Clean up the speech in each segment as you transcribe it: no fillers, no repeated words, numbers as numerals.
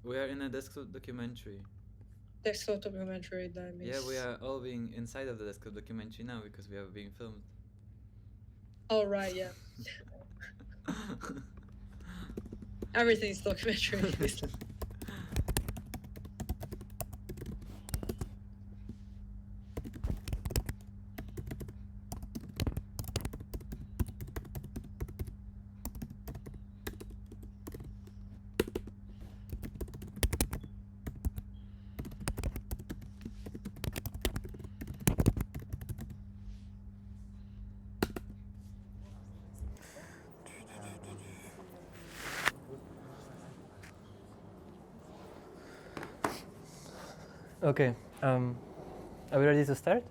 We are in a desktop documentary. Desktop documentary, that means... Yeah, we are all being inside of the desktop documentary now because we are being filmed. Oh, right, yeah. Everything's documentary. Okay, are we ready to start?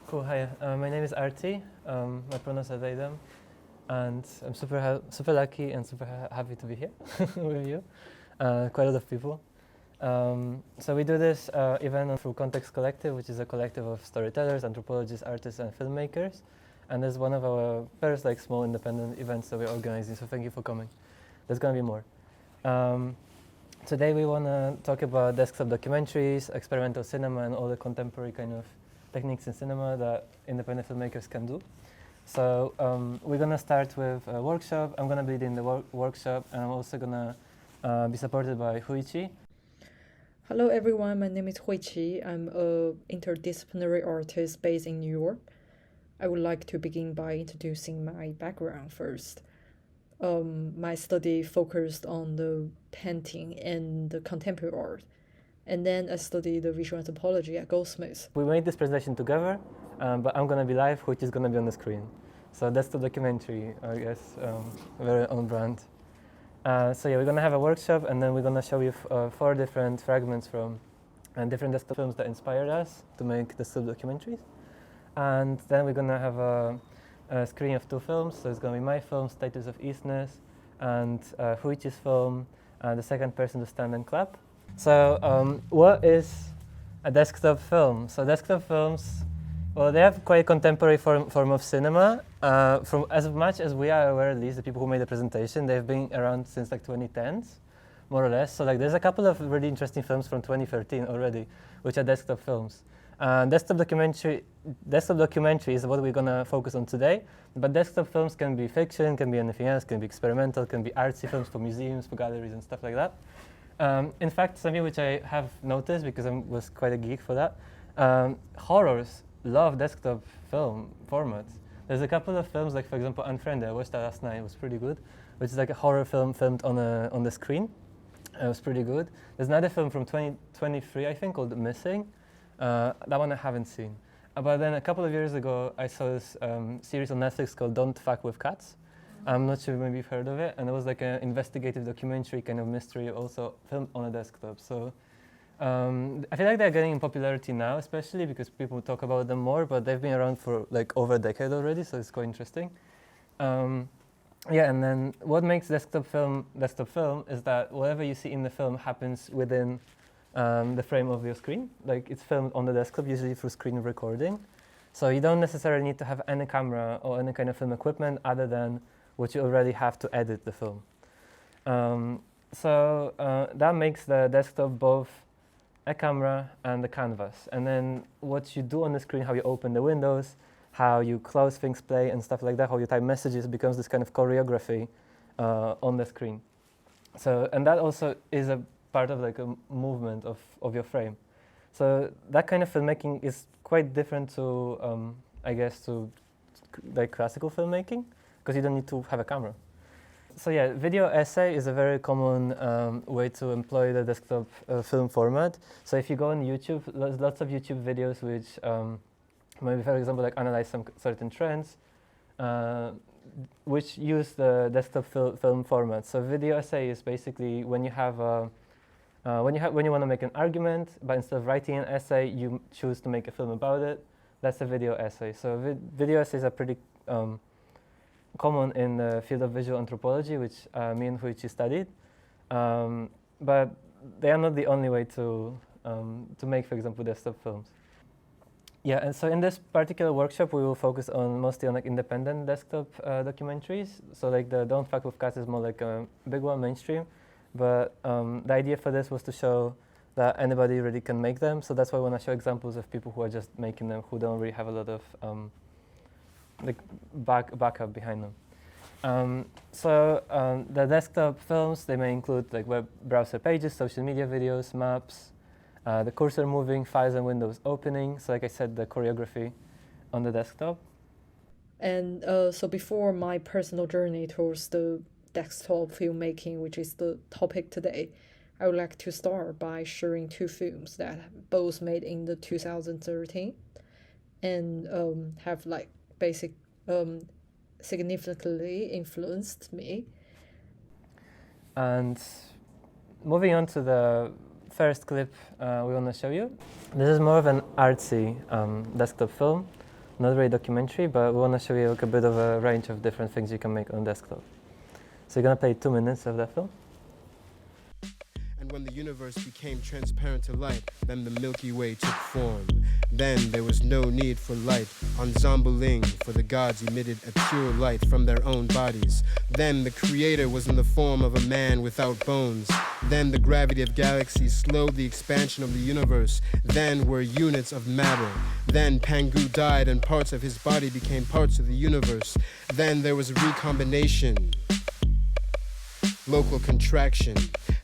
Cool, hi, my name is Arti, my pronouns are they, them, and I'm super lucky and super happy to be here with you, quite a lot of people. So we do this event through Context Collective, which is a collective of storytellers, anthropologists, artists, and filmmakers. And this is one of our first small independent events that we're organizing, so thank you for coming. There's gonna be more. Today we want to talk about desktop documentaries, experimental cinema, and all the contemporary kind of techniques in cinema that independent filmmakers can do. So we're going to start with a workshop. I'm going to be leading the workshop, and I'm also going to be supported by Huichi. Hello everyone, my name is Huichi. I'm an interdisciplinary artist based in New York. I would like to begin by introducing my background first. My study focused on the painting and the contemporary art. And then I studied the visual anthropology at Goldsmiths. We made this presentation together, but I'm going to be live, which is going to be on the screen. So that's the documentary, I guess, very on brand. So yeah, we're going to have a workshop, and then we're going to show you 4 different fragments from different desktop films that inspired us to make desktop documentaries. And then we're going to have a screening of 2 films. So it's going to be my film, Status of Eastness, and Huichi's film, The Second Person to Stand and Clap. So what is a desktop film? So desktop films, well, they have quite a contemporary form of cinema. From as much as we are aware, at least the people who made the presentation, they've been around since 2010s, more or less. So there's a couple of really interesting films from 2013 already, which are desktop films. Desktop documentary is what we're gonna focus on today. But desktop films can be fiction, can be anything else, can be experimental, can be artsy films for museums, for galleries, and stuff like that. In fact, something which I have noticed, because I was quite a geek for that, horrors love desktop film formats. There's a couple of films, like for example, Unfriended. I watched that last night. It was pretty good, which is like a horror film filmed on the screen. It was pretty good. There's another film from 2023, I think, called Missing. That one I haven't seen. But then a couple of years ago, I saw this series on Netflix called Don't Fuck with Cats. I'm not sure maybe you've heard of it. And it was like an investigative documentary kind of mystery, also filmed on a desktop. So I feel like they're getting in popularity now, especially because people talk about them more, but they've been around for like over a decade already, so it's quite interesting. Yeah, and then what makes desktop film is that whatever you see in the film happens within the frame of your screen. Like it's filmed on the desktop, usually through screen recording. So you don't necessarily need to have any camera or any kind of film equipment other than what you already have to edit the film. So that makes the desktop both a camera and a canvas. And then what you do on the screen, how you open the windows, how you close things, play, and stuff like that, how you type messages becomes this kind of choreography on the screen. So, and that also is a part of like a movement of your frame. So that kind of filmmaking is quite different to, I guess, to like classical filmmaking, because you don't need to have a camera. So yeah, video essay is a very common way to employ the desktop film format. So if you go on YouTube, there's lots of YouTube videos which maybe, for example, like analyze some certain trends, which use the desktop film format. So video essay is basically when you have when you want to make an argument, but instead of writing an essay, you choose to make a film about it. That's a video essay. So video essays are pretty common in the field of visual anthropology, which me and Huichi studied. But they are not the only way to make, for example, desktop films. Yeah, and so in this particular workshop, we will focus mostly on like independent desktop documentaries. So like the Don't Fuck with Cats is more like a big one, mainstream. but the idea for this was to show that anybody really can make them. So that's why I want to show examples of people who are just making them, who don't really have a lot of backup behind them. The desktop films, they may include like web browser pages, social media videos, maps, the cursor moving, files and windows opening. So like I said, the choreography on the desktop. And so before my personal journey towards the desktop filmmaking, which is the topic today, I would like to start by sharing two films that both made in the 2013 and have like basic significantly influenced me. And moving on to the first clip we want to show you. This is more of an artsy desktop film, not really documentary, but we want to show you like a bit of a range of different things you can make on desktop. So you're going to play 2 minutes of that film. And when the universe became transparent to light, then the Milky Way took form. Then there was no need for light on Zombaling, for the gods emitted a pure light from their own bodies. Then the creator was in the form of a man without bones. Then the gravity of galaxies slowed the expansion of the universe. Then were units of matter. Then Pangu died and parts of his body became parts of the universe. Then there was a recombination, local contraction.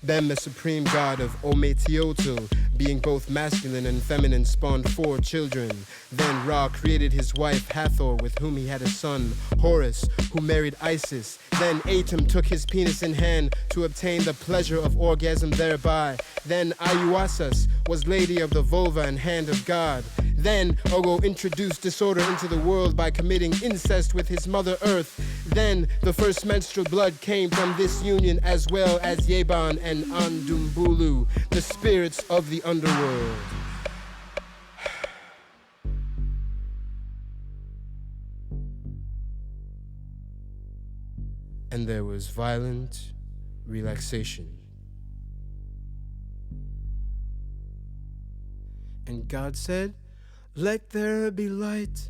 Then the supreme god of Ometioto, being both masculine and feminine, spawned 4 children. Then Ra created his wife Hathor, with whom he had a son, Horus, who married Isis. Then Atum took his penis in hand to obtain the pleasure of orgasm thereby. Then Ayuasas was lady of the vulva and hand of God. Then Ogo introduced disorder into the world by committing incest with his mother Earth. Then the first menstrual blood came from this union, as well as Yeban and Andumbulu, the spirits of the underworld. And there was violent relaxation. And God said, "Let there be light."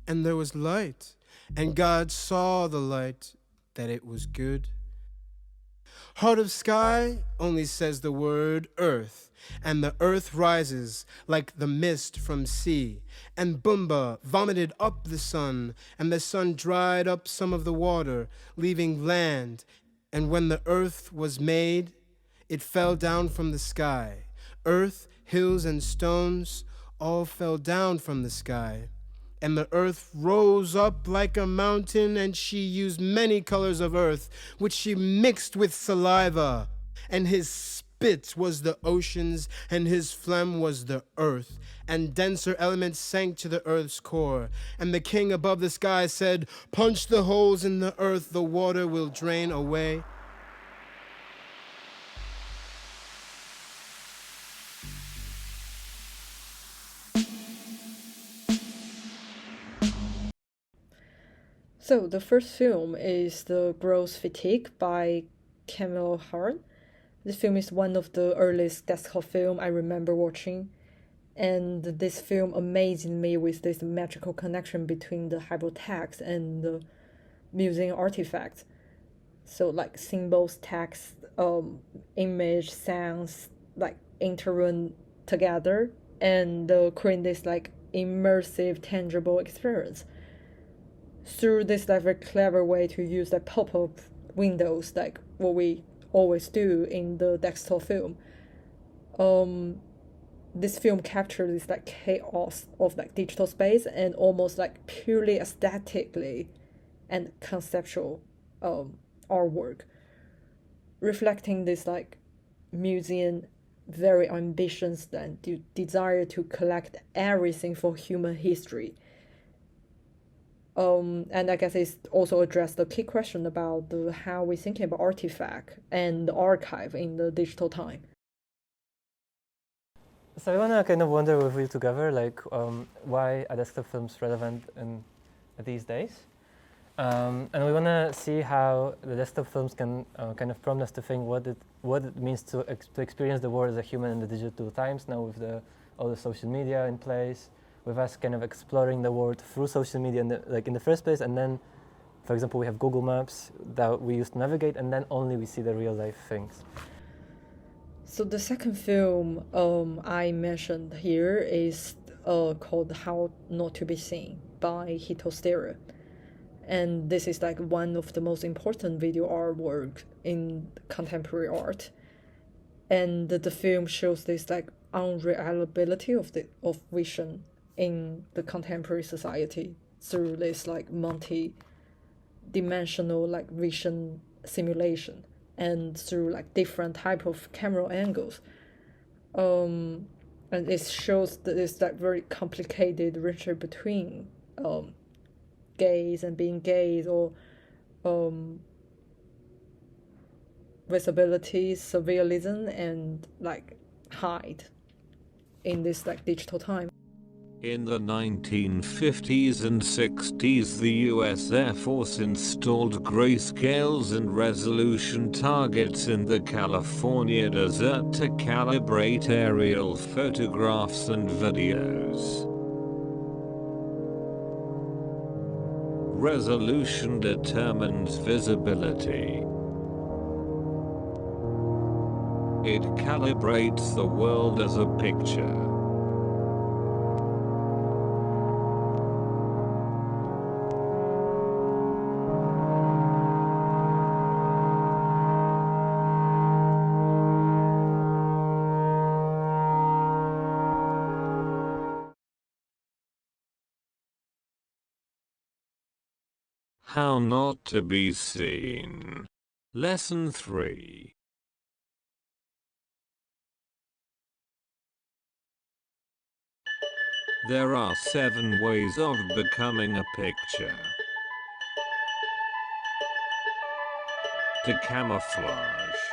And there was light. And God saw the light, that it was good. Heart of sky only says the word earth, and the earth rises like the mist from sea. And Bumba vomited up the sun, and the sun dried up some of the water, leaving land. And when the earth was made, it fell down from the sky. Earth, hills, and stones all fell down from the sky. And the earth rose up like a mountain, and she used many colors of earth, which she mixed with saliva. And his spit was the oceans, and his phlegm was the earth. And denser elements sank to the earth's core. And the king above the sky said, "Punch the holes in the earth, the water will drain away." So the first film is The Gross Fatigue by Camille Hart. This film is one of the earliest desktop film I remember watching, and this film amazed me with this magical connection between the hypertext and the museum artifacts. So like symbols, text, image, sounds like intertwine together and create this like immersive, tangible experience through this like very clever way to use like pop-up windows, like what we always do in the desktop film. This film captures this like chaos of like digital space and almost like purely aesthetically and conceptual artwork, reflecting this like museum very ambitious and desire to collect everything for human history. And I guess it's also addressed the key question about how we're thinking about artifact and the archive in the digital time. So I want to kind of wonder with you together, like, why are desktop films relevant in these days? And we want to see how the desktop films can kind of prompt us to think what it means to experience the world as a human in the digital times now with all the social media in place, with us kind of exploring the world through social media in the first place, and then For example, we have Google Maps that we use to navigate, and then only we see the real life things. So the second film I mentioned here is called How Not to Be Seen by Hitostera. And this is like one of the most important video artwork in contemporary art. And the film shows this like unreliability of vision in the contemporary society through this like multi-dimensional like vision simulation and through like different type of camera angles. And it shows that it's like very complicated relationship between gaze and being gaze, or visibility, surrealism, and like height in this like digital time. In the 1950s and 60s, the US Air Force installed grayscales and resolution targets in the California desert to calibrate aerial photographs and videos. Resolution determines visibility. It calibrates the world as a picture. How not to be seen. Lesson 3. There are 7 ways of becoming a picture. To camouflage.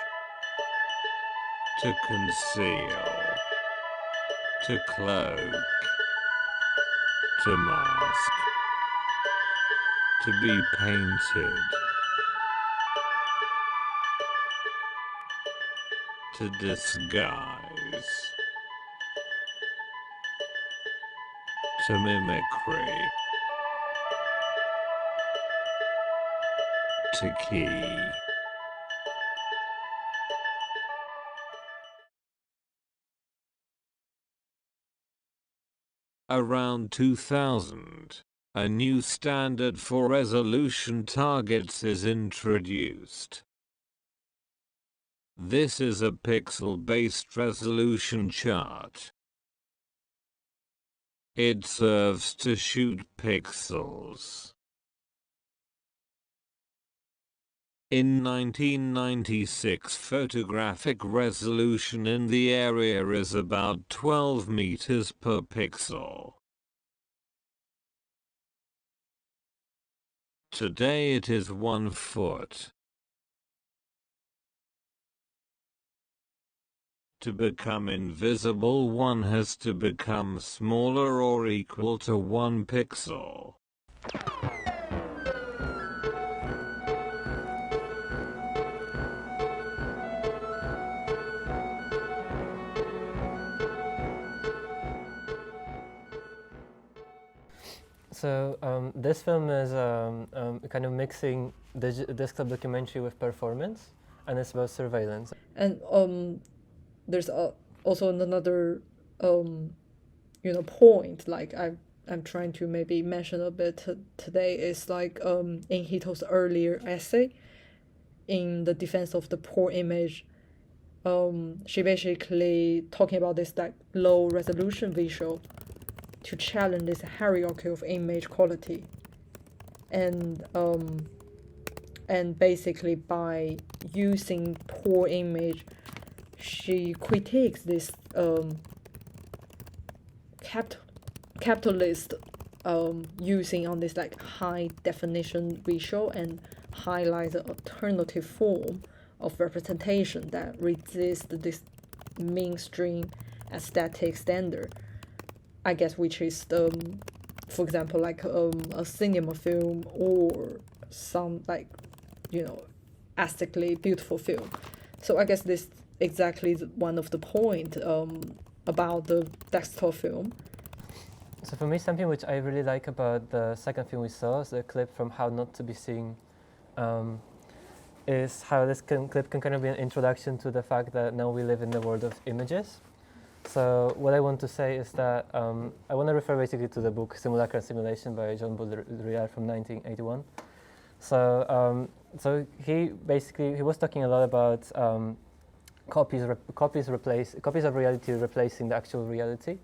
To conceal. To cloak. To mask. To be painted. To disguise. To mimicry. To key. Around 2000, a new standard for resolution targets is introduced. This is a pixel-based resolution chart. It serves to shoot pixels. In 1996, photographic resolution in the area is about 12 meters per pixel. Today it is 1 foot. To become invisible, one has to become smaller or equal to 1 pixel. So this film is kind of mixing desktop documentary with performance, and it's about surveillance. And there's also another point like I'm trying to maybe mention a bit today is like in Hito's earlier essay in the defense of the poor image, she basically talking about this like low resolution visual to challenge this hierarchy of image quality, and basically by using poor image, she critiques this capitalist using on this like high definition visual and highlights an alternative form of representation that resists this mainstream aesthetic standard, I guess, which is for example like a cinema film or some like aesthetically beautiful film. So I guess this exactly one of the point about the desktop film. So for me, something which I really like about the second film we saw is the clip from How Not to Be Seen. Is how this clip can kind of be an introduction to the fact that now we live in the world of images. So what I want to say is that I want to refer basically to the book Simulacra and Simulation by Jean Baudrillard from 1981. So he was talking a lot about copies of reality replacing the actual reality.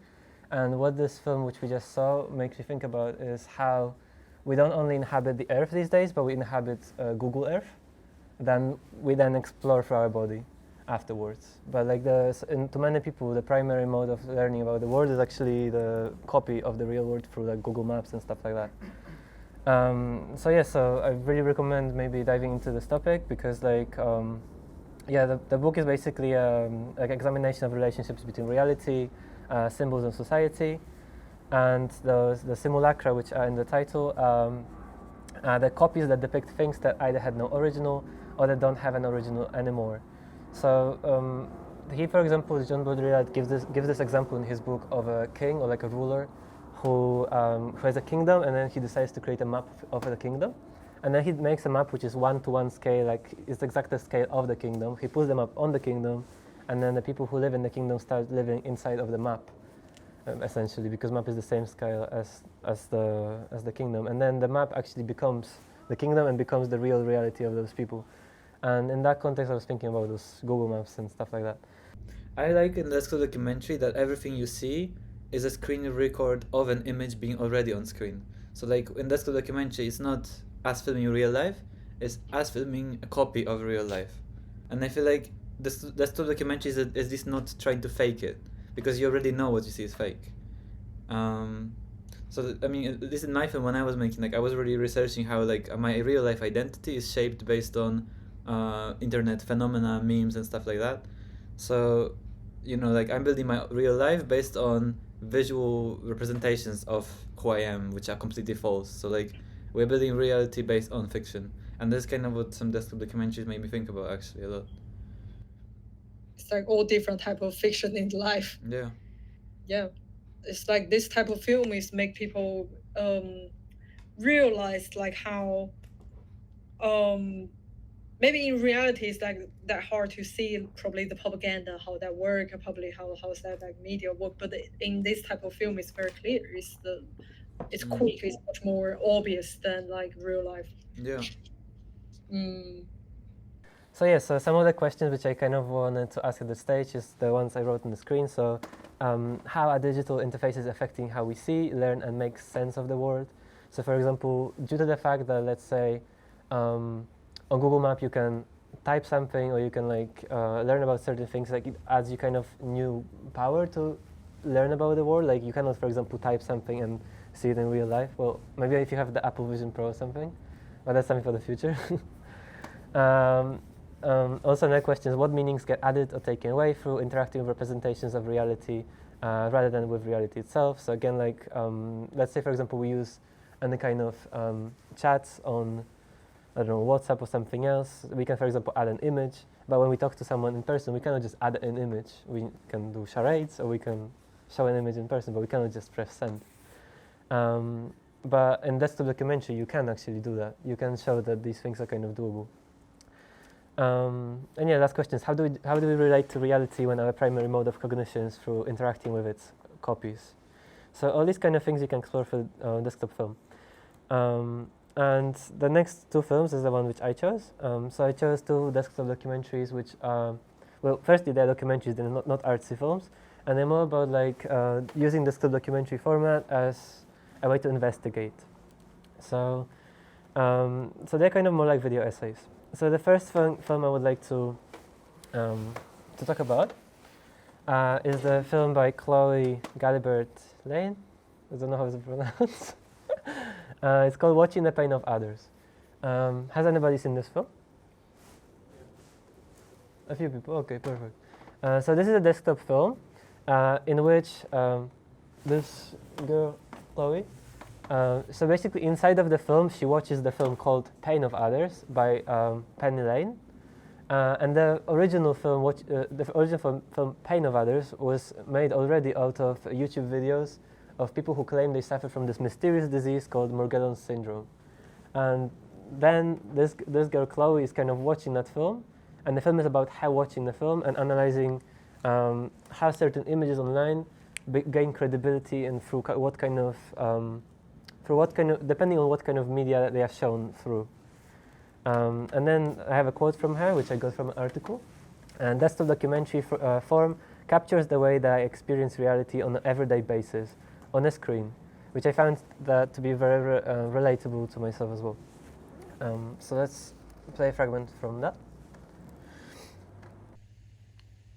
And what this film, which we just saw, makes me think about is how we don't only inhabit the Earth these days, but we inhabit Google Earth. Then we explore for our body afterwards. But like to many people, the primary mode of learning about the world is actually the copy of the real world through like Google Maps and stuff like that. So I really recommend maybe diving into this topic because the book is basically like examination of relationships between reality, symbols and society, and the simulacra, which are in the title, the copies that depict things that either had no original or that don't have an original anymore. So he, for example, Jean Baudrillard gives this example in his book of a king or like a ruler who has a kingdom, and then he decides to create a map of the kingdom. And then he makes a map which is 1-to-1 scale, like it's the exact scale of the kingdom. He puts them up on the kingdom, and then the people who live in the kingdom start living inside of the map, essentially, because map is the same scale as the kingdom. And then the map actually becomes the kingdom and becomes the real reality of those people. And in that context, I was thinking about those Google Maps and stuff like that. I like in the documentary that everything you see is a screen record of an image being already on screen. So like in the documentary, it's not us filming real life, it's us filming a copy of real life. And I feel like the documentary is this not trying to fake it, because you already know what you see is fake. I mean, at least in my film, when I was making, like, I was really researching how like my real life identity is shaped based on internet phenomena, memes and stuff like that. So, you know, like I'm building my real life based on visual representations of who I am, which are completely false. So like we're building reality based on fiction, and that's kind of what some desktop documentaries made me think about actually a lot. It's like all different type of fiction in life. Yeah, it's like this type of film is make people realize like how maybe in reality it's like that hard to see probably the propaganda, how that work, or probably how's that like media work. But in this type of film it's very clear. It's quick, it's much more obvious than like real life. Yeah. So some of the questions which I kind of wanted to ask at this stage is the ones I wrote on the screen. So how are digital interfaces affecting how we see, learn and make sense of the world? So for example, due to the fact that, let's say, on Google Map you can type something or you can like learn about certain things, like it adds you kind of new power to learn about the world. Like you cannot, for example, type something and see it in real life. Well, maybe if you have the Apple Vision Pro or something, but that's something for the future. Also, another question is what meanings get added or taken away through interacting with representations of reality rather than with reality itself. So again, like let's say, for example, we use any kind of chats on, I don't know, WhatsApp or something else. We can, for example, add an image, but when we talk to someone in person, we cannot just add an image. We can do charades or we can show an image in person, but we cannot just press send. But in desktop documentary, you can actually do that. You can show that these things are kind of doable. And yeah, last question is how do we relate to reality when our primary mode of cognition is through interacting with its copies? So all these kind of things you can explore for desktop film. And the next two films is the one which I chose. So I chose two desktop documentaries which are, well, firstly they're documentaries, they're not artsy films, and they're more about like using desktop documentary format as a way to investigate. So they're kind of more like video essays. So the first film I would like to talk about is the film by Chloe Galibert-Lane. I don't know how it's pronounced. It's called Watching the Pain of Others. Has anybody seen this film? A few people. Okay, perfect. So this is a desktop film in which this girl, Chloe, so basically inside of the film she watches the film called Pain of Others by Penny Lane, and the original film film Pain of Others was made already out of YouTube videos of people who claim they suffer from this mysterious disease called Morgellons syndrome. And then this girl Chloe is kind of watching that film, and the film is about her watching the film and analyzing how certain images online gain credibility and through what kind of depending on what kind of media they are shown through. And then I have a quote from her, which I got from an article. And that's the documentary form captures the way that I experience reality on an everyday basis on a screen, which I found that to be very relatable to myself as well. So let's play a fragment from that.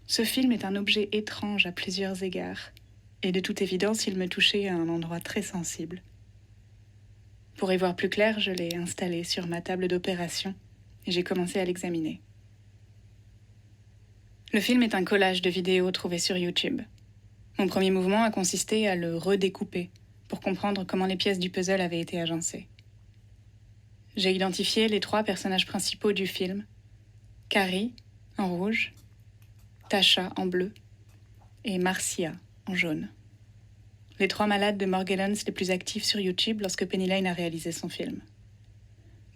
Ce film est un objet étrange à plusieurs égards, et de toute évidence, il me touchait à un endroit très sensible. Pour y voir plus clair, je l'ai installé sur ma table d'opération et j'ai commencé à l'examiner. Le film est un collage de vidéos trouvées sur YouTube. Mon premier mouvement a consisté à le redécouper pour comprendre comment les pièces du puzzle avaient été agencées. J'ai identifié les 3 personnages principaux du film, Carrie en rouge, Tasha en bleu et Marcia en jaune. Les 3 malades de Morgellons les plus actifs sur YouTube lorsque Penny Lane a réalisé son film.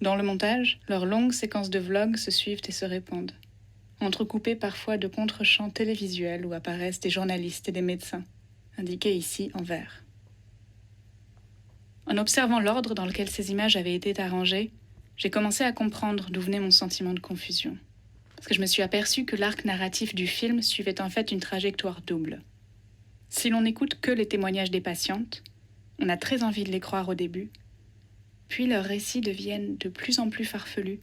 Dans le montage, leurs longues séquences de vlogs se suivent et se répondent, entrecoupées parfois de contre-champs télévisuels où apparaissent des journalistes et des médecins, indiqués ici en vert. En observant l'ordre dans lequel ces images avaient été arrangées, j'ai commencé à comprendre d'où venait mon sentiment de confusion. Parce que je me suis aperçue que l'arc narratif du film suivait en fait une trajectoire double. Si l'on n'écoute que les témoignages des patientes, on a très envie de les croire au début, puis leurs récits deviennent de plus en plus farfelus,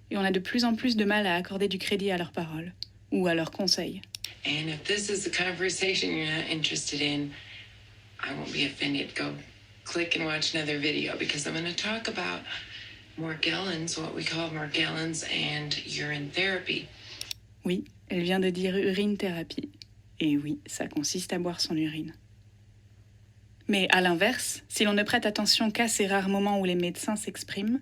et on a de plus en plus de mal à accorder du crédit à leurs paroles, ou à leurs conseils. And if this is a conversation you're not interested in, I won't be offended. Go click and watch another video, because I'm going to talk about Morgellons, what we call Morgellons, and urine therapy. Oui, elle vient de dire urine thérapie. Et oui, ça consiste à boire son urine. Mais à l'inverse, si l'on ne prête attention qu'à ces rares moments où les médecins s'expriment,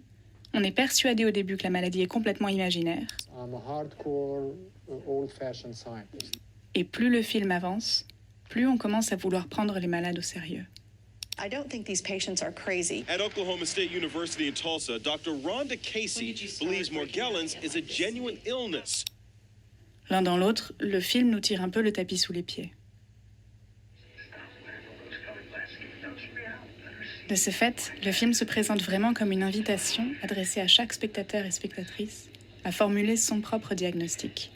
on est persuadé au début que la maladie est complètement imaginaire. Et plus le film avance, plus on commence à vouloir prendre les malades au sérieux. I don't think these patients are crazy. At Oklahoma State University in Tulsa, Dr. Rhonda Casey believes Morgellons is a genuine illness. L'un dans l'autre, le film nous tire un peu le tapis sous les pieds. De ce fait, le film se présente vraiment comme une invitation adressée à chaque spectateur et spectatrice à formuler son propre diagnostic.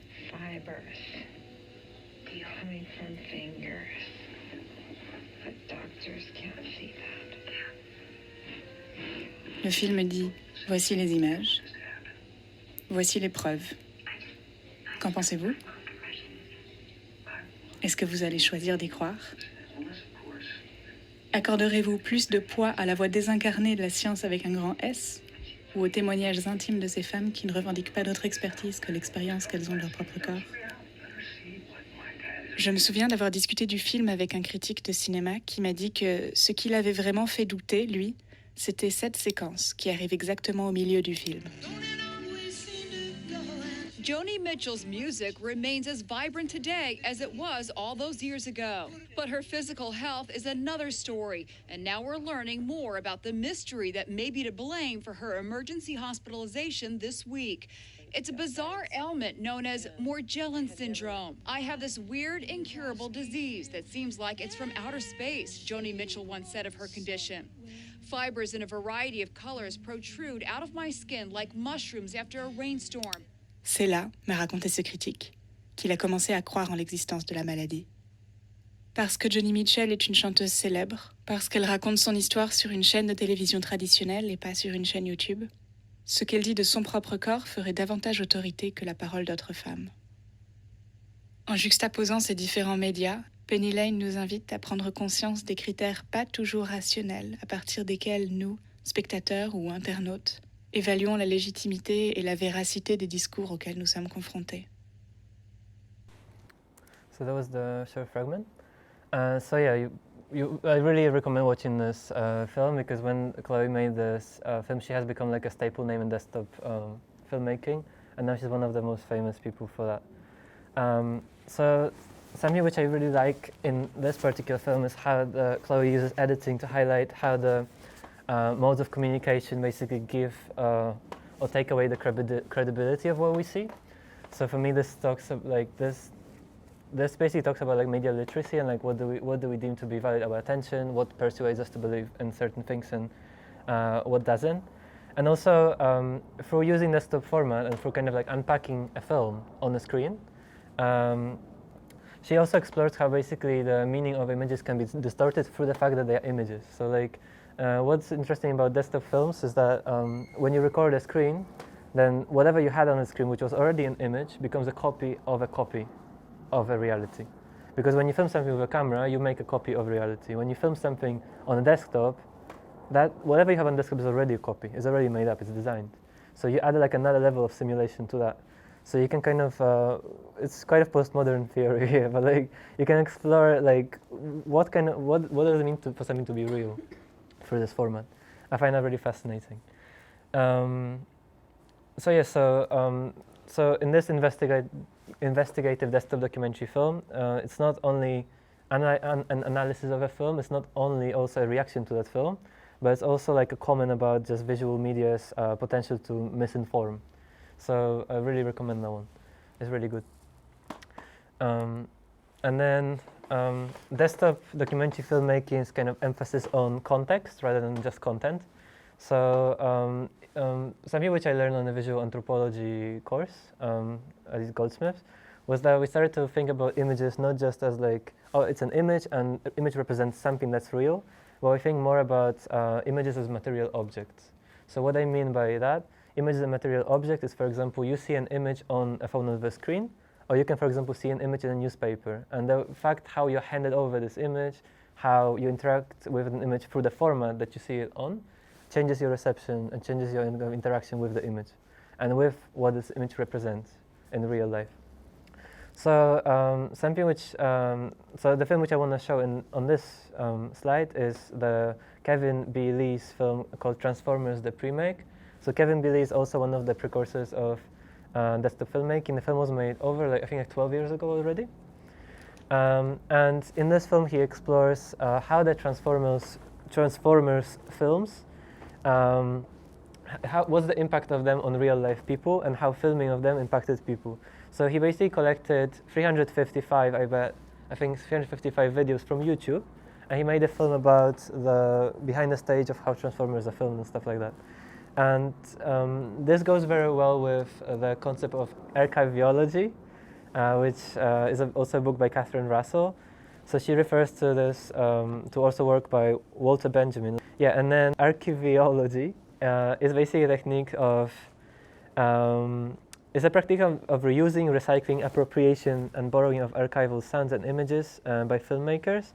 Le film dit « Voici les images, voici les preuves. Qu'en pensez-vous? Est-ce que vous allez choisir d'y croire? Accorderez-vous plus de poids à la voix désincarnée de la science avec un grand S ou aux témoignages intimes de ces femmes qui ne revendiquent pas d'autre expertise que l'expérience qu'elles ont de leur propre corps? Je me souviens d'avoir discuté du film avec un critique de cinéma qui m'a dit que ce qui l'avait vraiment fait douter, lui, c'était cette séquence qui arrive exactement au milieu du film. Joni Mitchell's music remains as vibrant today as it was all those years ago. But her physical health is another story, and now we're learning more about the mystery that may be to blame for her emergency hospitalization this week. It's a bizarre ailment known as Morgellons syndrome. I have this weird, incurable disease that seems like it's from outer space, Joni Mitchell once said of her condition. Fibers in a variety of colors protrude out of my skin like mushrooms after a rainstorm. C'est là, m'a raconté ce critique, qu'il a commencé à croire en l'existence de la maladie. Parce que Joni Mitchell est une chanteuse célèbre, parce qu'elle raconte son histoire sur une chaîne de télévision traditionnelle et pas sur une chaîne YouTube, ce qu'elle dit de son propre corps ferait davantage autorité que la parole d'autres femmes. En juxtaposant ces différents médias, Penny Lane nous invite à prendre conscience des critères pas toujours rationnels à partir desquels nous, spectateurs ou internautes, évaluons la légitimité et la véracité des discours auxquels nous sommes confrontés. So that was the short fragment. So yeah, I really recommend watching this film because when Chloe made this film, she has become like a staple name in desktop filmmaking, and now she's one of the most famous people for that. So something which I really like in this particular film is how Chloe uses editing to highlight how the modes of communication basically give or take away the credibility of what we see. So for me, this talks of, like this basically talks about like media literacy and like what do we deem to be valid about attention, what persuades us to believe in certain things and what doesn't. And also through using desktop format and through kind of like unpacking a film on the screen, she also explores how basically the meaning of images can be distorted through the fact that they are images. So like what's interesting about desktop films is that when you record a screen, then whatever you had on the screen, which was already an image, becomes a copy of a reality. Because when you film something with a camera, you make a copy of reality. When you film something on a desktop, that whatever you have on desktop is already a copy. It's already made up. It's designed. So you add like another level of simulation to that. So you can kind of it's quite a postmodern theory here, but like you can explore like what does it mean for something to be real through this format. I find that really fascinating. So yeah, so in this investigative desktop documentary film, it's not only an analysis of a film. It's not only also a reaction to that film, but it's also like a comment about just visual media's potential to misinform. So I really recommend that one. It's really good. And then desktop documentary filmmaking's kind of emphasis on context rather than just content. So something which I learned on a visual anthropology course at Goldsmiths was that we started to think about images not just as like, oh, it's an image and the image represents something that's real, but we think more about images as material objects. So what I mean by that, image as a material object is, for example, you see an image on a phone with a screen, or you can, for example, see an image in a newspaper. And the fact how you're handed over this image, how you interact with an image through the format that you see it on, changes your reception and changes your interaction with the image and with what this image represents in real life. So something which, so the film which I want to show on this slide is the Kevin B. Lee's film called Transformers: The Pre-Make. So Kevin B. Lee is also one of the precursors of desktop filmmaking. The film was made over, like, I think, like 12 years ago already. And in this film, he explores how the Transformers films, what's the impact of them on real life people and how filming of them impacted people. So he basically collected 355, I think 355 videos from YouTube, and he made a film about the behind the stage of how Transformers are filmed and stuff like that. And this goes very well with the concept of archiveology, which is also a book by Catherine Russell. So she refers to this, to also work by Walter Benjamin. Yeah, and then archiveology is basically a technique of, it's a practice of reusing, recycling, appropriation, and borrowing of archival sounds and images by filmmakers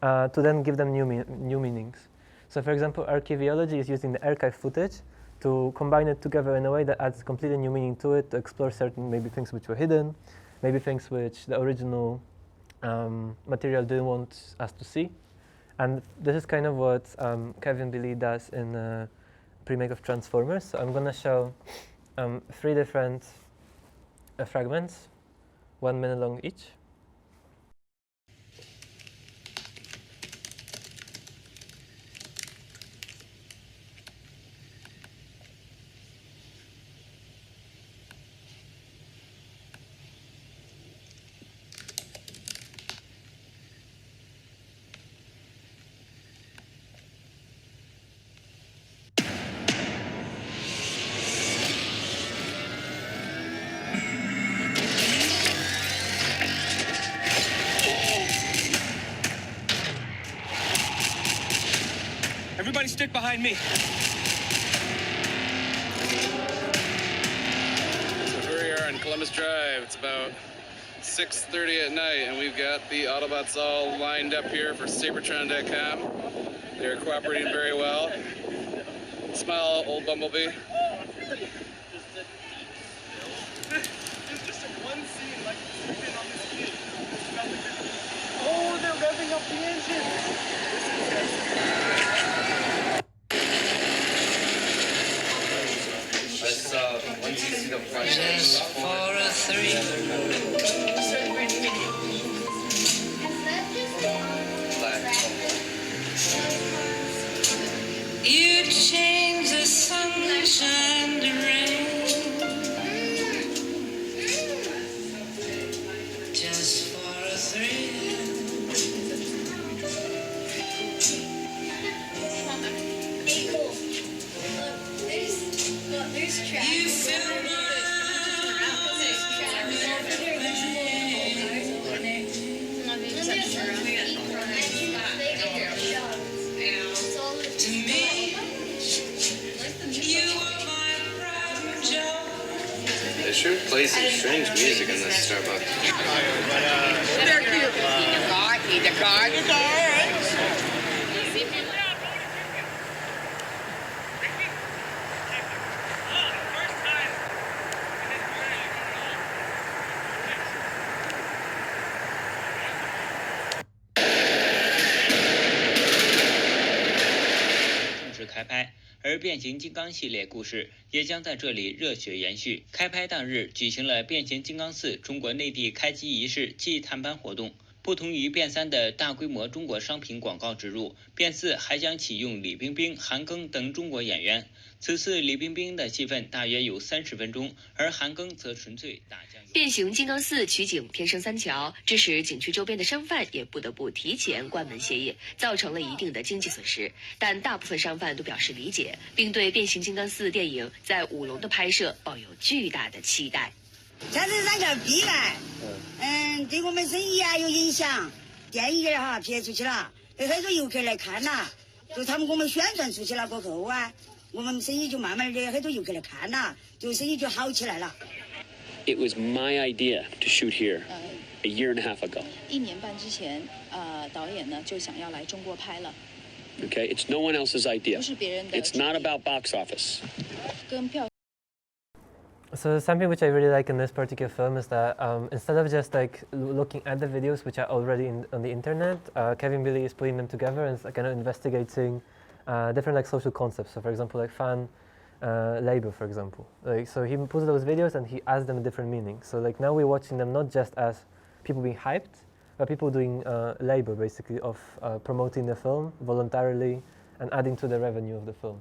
to then give them new meanings. So for example, archiveology is using the archive footage to combine it together in a way that adds completely new meaning to it, to explore certain maybe things which were hidden, maybe things which the original material didn't want us to see. And this is kind of what Kevin B. Lee does in the pre-make of Transformers. So I'm going to show 3 different fragments, 1 minute long each. Everybody stick behind me. So here we are on Columbus Drive. It's about 6:30 at night, and we've got the Autobots all lined up here for Sabertron.com. They're cooperating very well. Smile, old Bumblebee. It's just one scene, like, sleeping on this kid. Oh, they're revving up the engine. Once you see the front. Just for a 3. play some strange music in this Starbucks. They're cute. Need a card. Need a card. 开拍，而变形金刚系列故事也将在这里热血延续。开拍当日举行了变形金刚4中国内地开机仪式暨探班活动。不同于变3的大规模中国商品广告植入，变4还将启用李冰冰、韩庚等中国演员。此次李冰冰的戏份大约有30分钟，而韩庚则纯粹打酱油。变形金刚4取景天生三桥，致使景区周边的商贩也不得不提前关门歇业，造成了一定的经济损失。但大部分商贩都表示理解，并对变形金刚4电影在五龙的拍摄抱有巨大的期待。天生三桥闭完，对我们生意啊有影响。电影哈拍出去了，有很多游客来看了，就他们我们宣传出去了过后啊，我们生意就慢慢的很多游客来看了，就生意就好起来了。It was my idea to shoot here a year and a half ago. 1年半之前，导演呢就想要来中国拍了。Okay, it's no one else's idea. 不是别人的。It's not about box office. 跟票。 So something which I really like in this particular film is that instead of just like looking at the videos which are already on the internet, Kevin Billy is putting them together and kind of investigating different like social concepts. So for example, like fan labor, for example. Like so he puts those videos and he adds them a different meaning. So like now we're watching them not just as people being hyped, but people doing labor basically of promoting the film voluntarily and adding to the revenue of the film.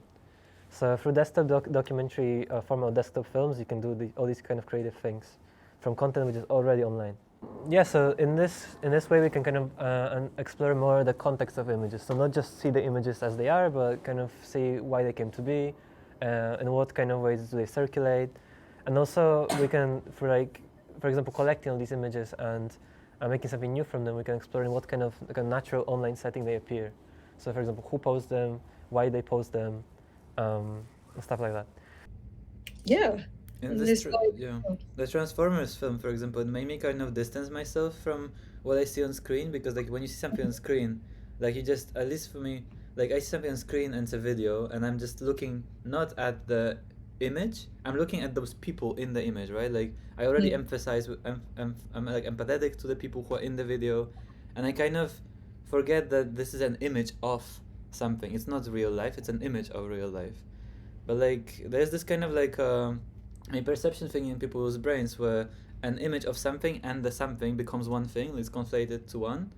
So through desktop documentary format desktop films, you can do all these kind of creative things from content which is already online. Yeah, so in this way we can kind of explore more the context of images. So not just see the images as they are, but kind of see why they came to be, in what kind of ways do they circulate, and also we can, for example, collecting all these images and making something new from them, we can explore in what kind of like a natural online setting they appear. So for example, who posts them, why they post them. Stuff like that. Yeah. In this the Transformers film, for example, it made me kind of distance myself from what I see on screen, because like when you see something on screen, like you just, at least for me, like I see something on screen and it's a video and I'm just looking not at the image, I'm looking at those people in the image, right? Like I already emphasize, I'm like empathetic to the people who are in the video, and I kind of forget that this is an image of something. It's not real life, it's an image of real life. But like there's this kind of like a perception thing in people's brains where an image of something and the something becomes one thing, it's conflated to one.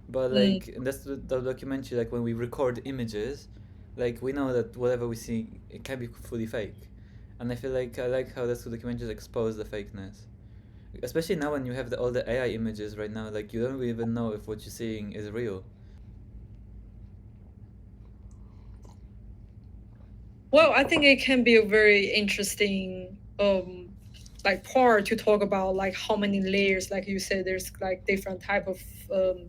But like that's the documentary, like when we record images, like we know that whatever we see, it can be fully fake. And I feel like I like how that's the documentaries expose the fakeness, especially now when you have all the AI images right now. Like you don't even know if what you're seeing is real. Well, I think it can be a very interesting like part to talk about, like how many layers, like you said, there's like different type of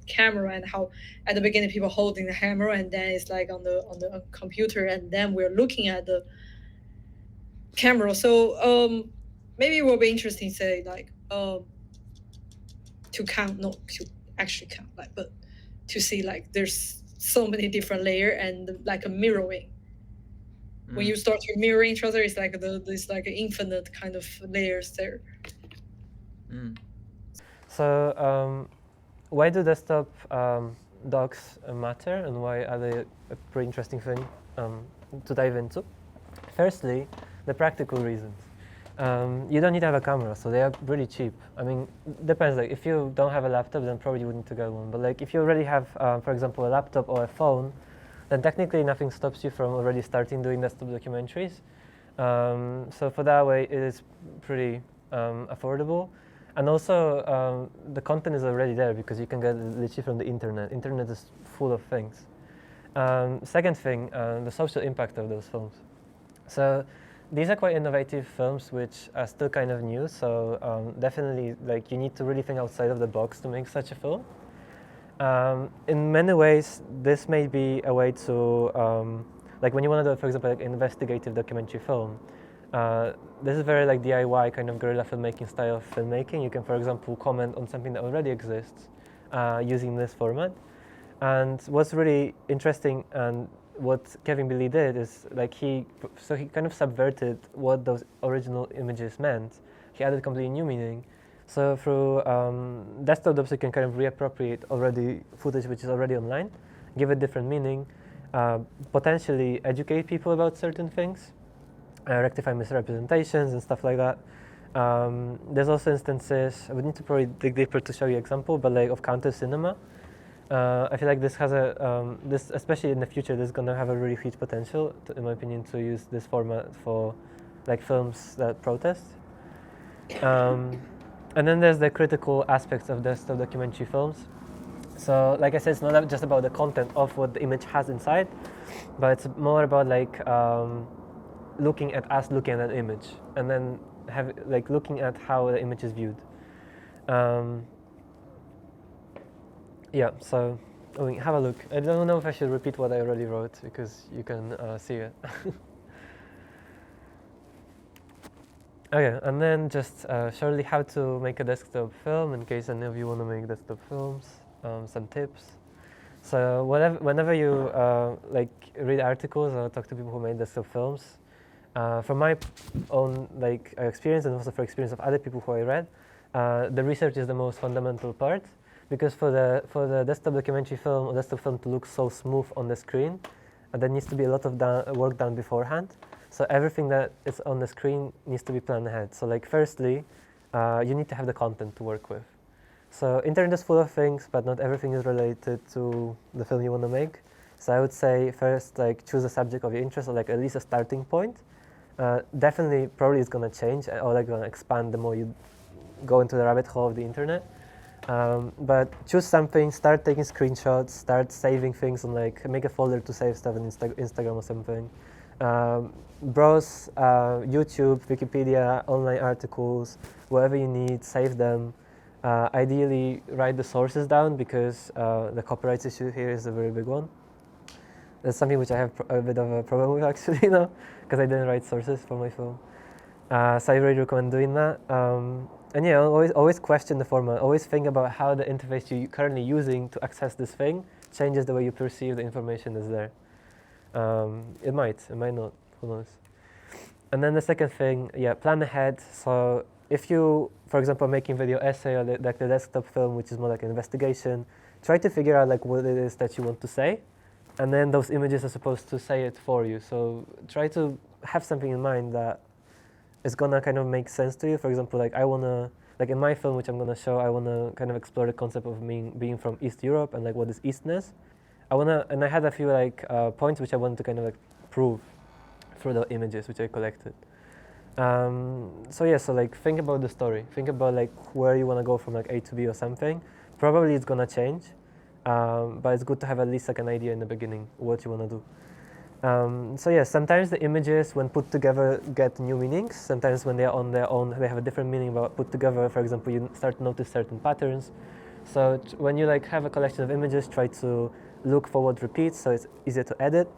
camera, and how at the beginning people holding the camera and then it's like on the computer and then we're looking at the camera. So maybe it will be interesting, say like to count, not to actually count, like, but to see like there's so many different layer and like a mirroring. When you start to mirror each other, it's like this like infinite kind of layers there. So why do desktop docs matter, and why are they a pretty interesting thing to dive into? Firstly, the practical reasons. You don't need to have a camera, so they are really cheap. I mean, depends. Like if you don't have a laptop, then probably you wouldn't get one. But like if you already have, for example, a laptop or a phone, then technically nothing stops you from already starting doing desktop documentaries. So for that way, it is pretty affordable. And also, the content is already there because you can get it literally from the internet. Internet is full of things. Second thing, the social impact of those films. So these are quite innovative films which are still kind of new. So definitely, like, you need to really think outside of the box to make such a film. In many ways, this may be a way to, like when you want to do, for example, like investigative documentary film, This is very like DIY kind of guerrilla filmmaking style of filmmaking. You can, for example, comment on something that already exists using this format. And what's really interesting and what Kevin Billy did is like he kind of subverted what those original images meant. He added completely new meaning. So through desktop dubs, you can kind of reappropriate already footage which is already online, give it different meaning, potentially educate people about certain things, rectify misrepresentations and stuff like that. There's also instances, I would need to probably dig deeper to show you example, but like of counter cinema. I feel like this has this especially in the future, this is going to have a really huge potential, in my opinion, to use this format for like films that protest. And then there's the critical aspects of desktop documentary films. So like I said, it's not just about the content of what the image has inside, but it's more about like looking at an image and then looking at how the image is viewed. Yeah, so have a look. I don't know if I should repeat what I already wrote because you can see it. Okay, and then just shortly how to make a desktop film in case any of you want to make desktop films, some tips. So whenever you like read articles or talk to people who made desktop films, from my own like experience and also for experience of other people who I read, the research is the most fundamental part. Because for the desktop documentary film or desktop film to look so smooth on the screen, there needs to be a lot of work done beforehand. So everything that is on the screen needs to be planned ahead. So like firstly, you need to have the content to work with. So internet is full of things, but not everything is related to the film you want to make. So I would say first like choose a subject of your interest or like at least a starting point. Definitely probably it's going to change or like going to expand the more you go into the rabbit hole of the internet. But choose something, start taking screenshots, start saving things on like, make a folder to save stuff on Instagram or something. Browse YouTube, Wikipedia, online articles, whatever you need, save them. Ideally, write the sources down because the copyright issue here is a very big one. That's something which I have a bit of a problem with actually now because I didn't write sources for my film. So I really recommend doing that. And yeah, always question the format. Always think about how the interface you're currently using to access this thing changes the way you perceive the information that's there. It might not, who knows. And then the second thing, yeah, plan ahead. So if you, for example, making video essay or like the desktop film, which is more like an investigation, try to figure out like what it is that you want to say. And then those images are supposed to say it for you. So try to have something in mind that it's gonna kind of make sense to you. For example, like I wanna, like in my film, which I'm gonna show, I wanna kind of explore the concept of being from East Europe and like what is Eastness. And I had a few like points which I wanted to kind of like prove through the images which I collected. So yeah, so like think about the story. Think about like where you wanna go from like A to B or something. Probably it's gonna change, but it's good to have at least like an idea in the beginning what you wanna do. So yeah, sometimes the images, when put together, get new meanings. Sometimes when they are on their own, they have a different meaning. But put together, for example, you start to notice certain patterns. So when you like have a collection of images, try to look for what repeats, so it's easier to edit.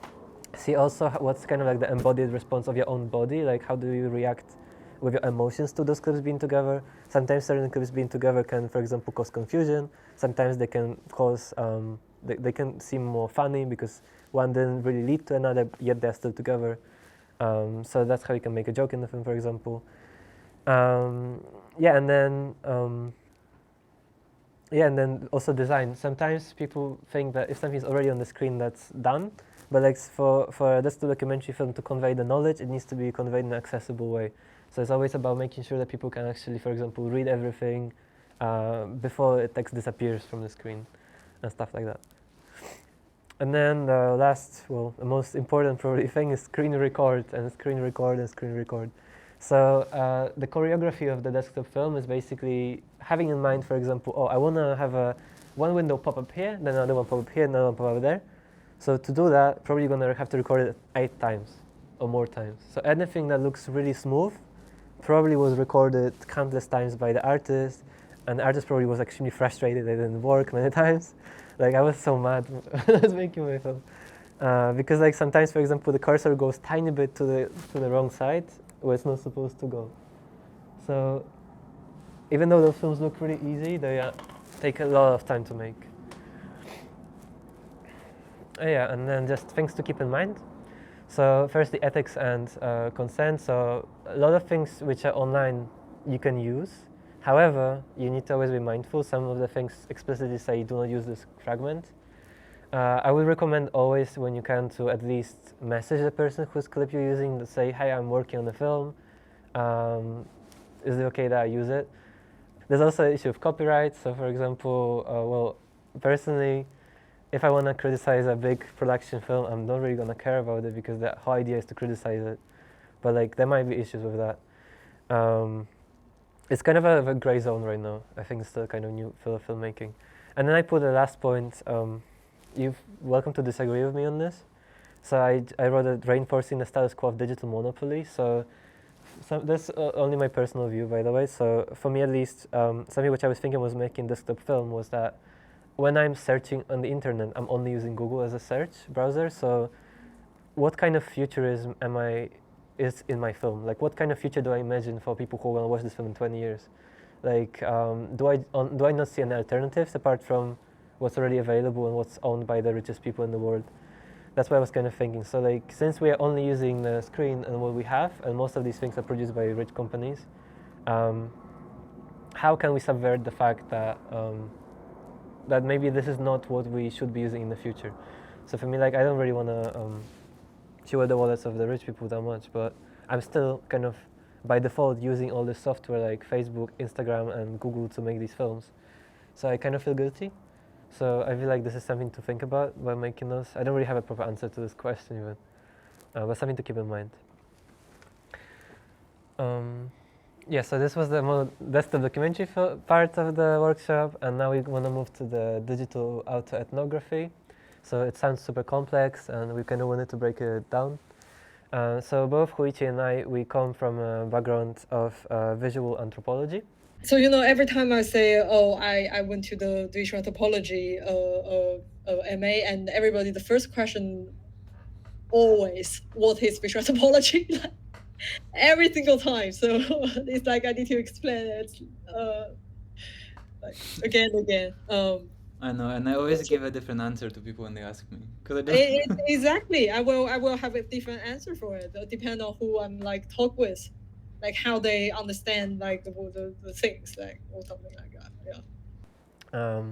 See also what's kind of like the embodied response of your own body, like how do you react with your emotions to those clips being together. Sometimes certain clips being together can, for example, cause confusion. Sometimes they can cause, they can seem more funny because one didn't really lead to another, yet they're still together. So that's how you can make a joke in the film, for example. Yeah, and then also design. Sometimes people think that if something is already on the screen, that's done. But like for a desktop documentary film to convey the knowledge, it needs to be conveyed in an accessible way. So it's always about making sure that people can actually, for example, read everything before the text disappears from the screen and stuff like that. And then the last, well, the most important probably thing is screen record and screen record and screen record. So the choreography of the desktop film is basically having in mind, for example, oh, I want to have one window pop up here, then another one pop up here, another one pop up there. So to do that, probably you're going to have to record it 8 times or more times. So anything that looks really smooth probably was recorded countless times by the artist, and the artist probably was extremely frustrated that it didn't work many times. Like I was so mad when I was making my film. Because like sometimes, for example, the cursor goes tiny bit to the wrong side, where it's not supposed to go. So even though those films look really easy, they take a lot of time to make. Yeah, and then just things to keep in mind. So first, the ethics and consent. So a lot of things which are online you can use. However, you need to always be mindful. Some of the things explicitly say do not use this fragment. I would recommend always, when you can, to at least message the person whose clip you're using to say, "Hi, I'm working on the film. Is it okay that I use it?" There's also an issue of copyright. So for example, well, personally, if I want to criticize a big production film, I'm not really going to care about it because the whole idea is to criticize it. But like, there might be issues with that. It's kind of a gray zone right now. I think it's still kind of new for filmmaking. And then I put the last point. You're welcome to disagree with me on this. So I wrote it, reinforcing the status quo of digital monopoly. So that's only my personal view, by the way. So for me at least, something which I was thinking was making desktop film was that when I'm searching on the internet, I'm only using Google as a search browser. So what kind of futurism is in my film? Like, what kind of future do I imagine for people who are going to watch this film in 20 years? Like, do I not see any alternatives apart from what's already available and what's owned by the richest people in the world? That's what I was kind of thinking. So like, since we are only using the screen and what we have, and most of these things are produced by rich companies, how can we subvert the fact that that maybe this is not what we should be using in the future? So for me, like, I don't really want to chew at the wallets of the rich people that much, but I'm still kind of by default using all this software like Facebook, Instagram, and Google to make these films. So I kind of feel guilty. So I feel like this is something to think about while making those. I don't really have a proper answer to this question even, but something to keep in mind. Yeah, so this was that's the documentary part of the workshop, and now we want to move to the digital autoethnography. So it sounds super complex, and we kind of wanted to break it down. So both Huichi and I, we come from a background of visual anthropology. So, you know, every time I say, oh, I went to the visual anthropology MA, and everybody, the first question always, what is visual anthropology? Every single time. So it's like I need to explain it like again and again. I know, and I always give a different answer to people when they ask me, because I don't. Exactly, I will have a different answer for it, depending on who I'm like talk with, like how they understand like the things, like or something like that. Yeah.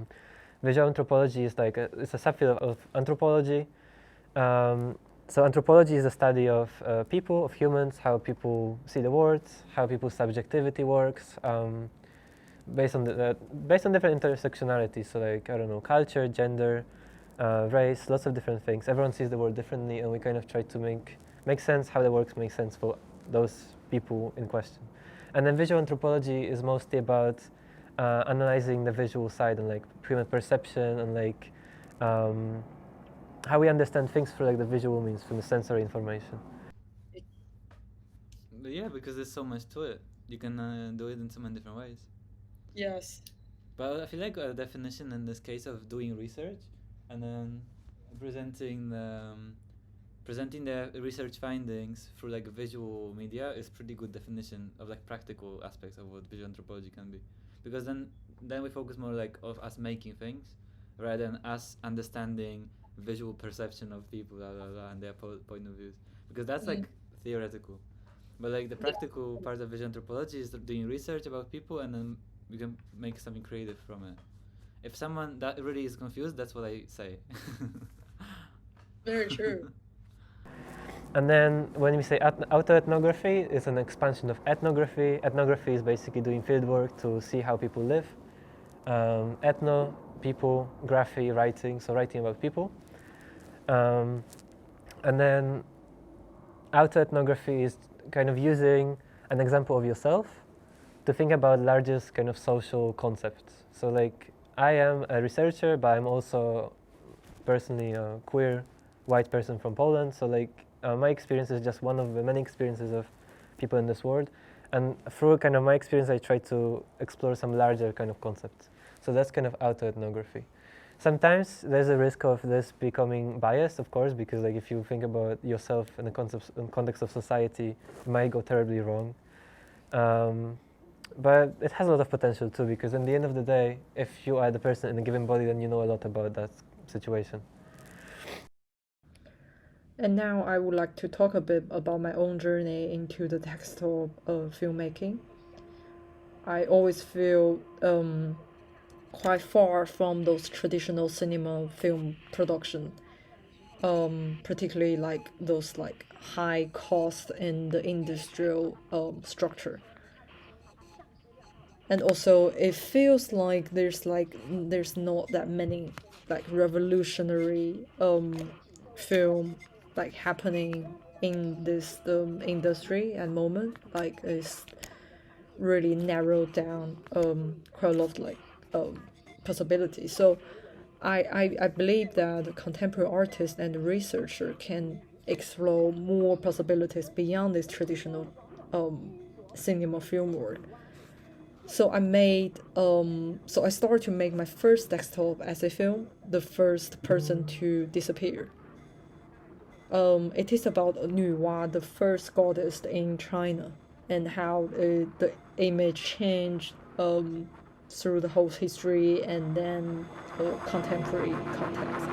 Visual anthropology is like it's a subfield of anthropology. So anthropology is a study of people, of humans, how people see the world, how people's subjectivity works, based on different intersectionalities. So like, I don't know, culture, gender, race, lots of different things. Everyone sees the world differently, and we kind of try to make sense how the works make sense for those people in question. And then visual anthropology is mostly about analyzing the visual side and like human perception and like how we understand things through like the visual means, from the sensory information. But yeah, because there's so much to it. You can do it in so many different ways. Yes. But I feel like a definition in this case of doing research and then presenting the research findings through like visual media is pretty good definition of like practical aspects of what visual anthropology can be. Because then we focus more like of us making things rather than us understanding visual perception of people and their point of views, because that's like theoretical. But like the practical part of visual anthropology is doing research about people, and then we can make something creative from it. If someone that really is confused, that's what I say. Very true. And then when we say auto-ethnography, it's an expansion of ethnography. Ethnography is basically doing field work to see how people live. Ethno, people, graphy, writing, so writing about people. And then auto-ethnography is kind of using an example of yourself to think about largest kind of social concepts. So like, I am a researcher, but I'm also personally a queer white person from Poland. So like, my experience is just one of the many experiences of people in this world. And through kind of my experience, I try to explore some larger kind of concepts. So that's kind of auto-ethnography. Sometimes there's a risk of this becoming biased, of course, because like if you think about yourself in the context of society, it might go terribly wrong. But it has a lot of potential too, because in the end of the day, if you are the person in a given body, then you know a lot about that situation. And now I would like to talk a bit about my own journey into the textile filmmaking. I always feel quite far from those traditional cinema film production, particularly like those like high cost and the industrial structure. And also it feels like there's not that many like revolutionary film like happening in this industry at the moment. Like it's really narrowed down quite a lot of like possibilities. So I believe that the contemporary artist and the researcher can explore more possibilities beyond this traditional cinema film work. So I started to make my first desktop essay film, The First Person to Disappear. It is about Nuwa, the first goddess in China, and how the image changed through the whole history and then contemporary context.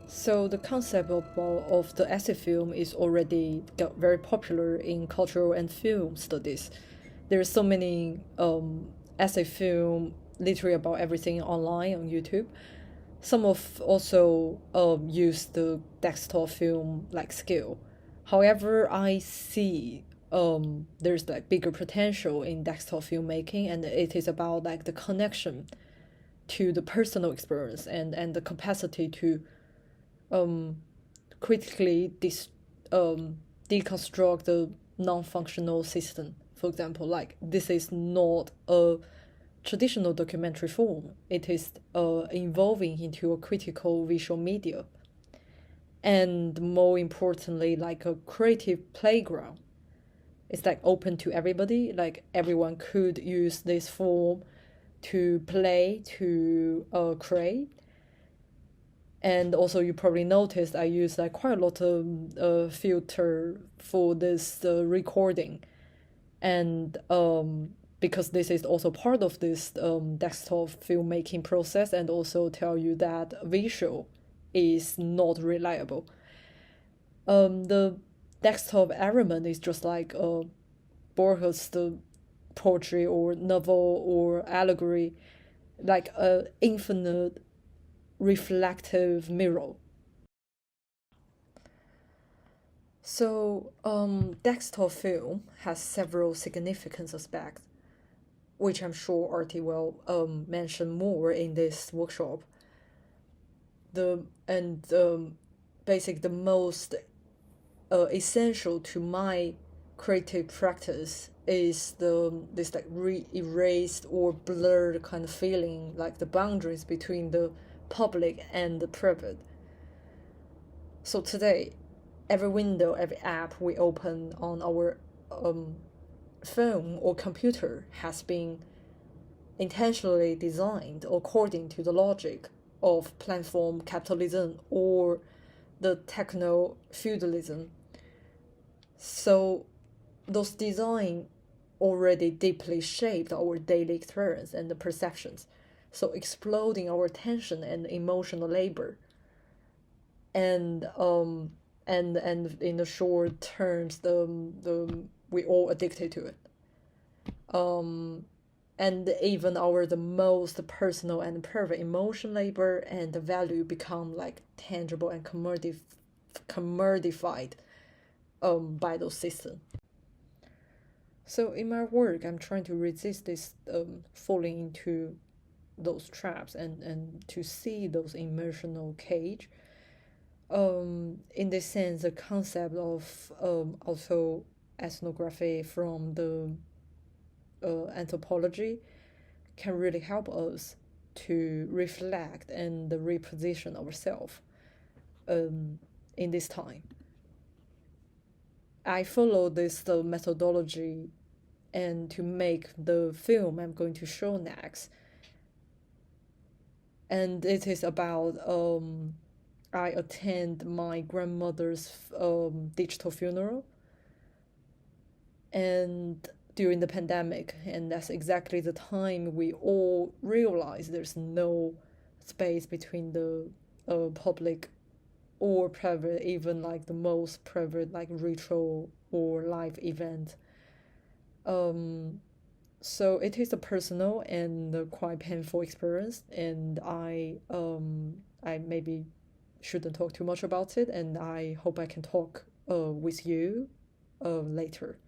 So the concept of the essay film is already very popular in cultural and film studies. There are so many essay film literally about everything online on YouTube. Some of also use the desktop film like skill. However, I see there's like bigger potential in desktop filmmaking, and it is about like the connection to the personal experience and the capacity to critically deconstruct the non-functional system. For example, like this is not a traditional documentary form. It is evolving into a critical visual media. And more importantly, like a creative playground. It's like open to everybody. Like everyone could use this form to play, to create. And also you probably noticed I use like quite a lot of filter for this recording. And because this is also part of this desktop filmmaking process, and also tell you that visual is not reliable. The desktop element is just like Borges' the poetry or novel or allegory, like an infinite reflective mirror. So desktop film has several significant aspects, which I'm sure Artie will mention more in this workshop. The most essential to my creative practice is this like erased or blurred kind of feeling, like the boundaries between the public and the private. So today, every window, every app we open on our phone or computer has been intentionally designed according to the logic of platform capitalism or the techno-feudalism. So those designs already deeply shaped our daily experience and the perceptions, so exploding our attention and emotional labor. And in the short terms, we all addicted to it. And even the most personal and private emotion labor and the value become like tangible and commodified by those systems. So in my work, I'm trying to resist this falling into those traps and to see those emotional cage. In this sense, the concept of auto-ethnography from the anthropology can really help us to reflect and reposition ourselves in this time. I follow this methodology, and to make the film I'm going to show next. And it is about I attend my grandmother's digital funeral, and during the pandemic, and that's exactly the time we all realize there's no space between the public or private, even like the most private, like ritual or live event. So it is a personal and quite painful experience, and I maybe shouldn't talk too much about it, and I hope I can talk with you later.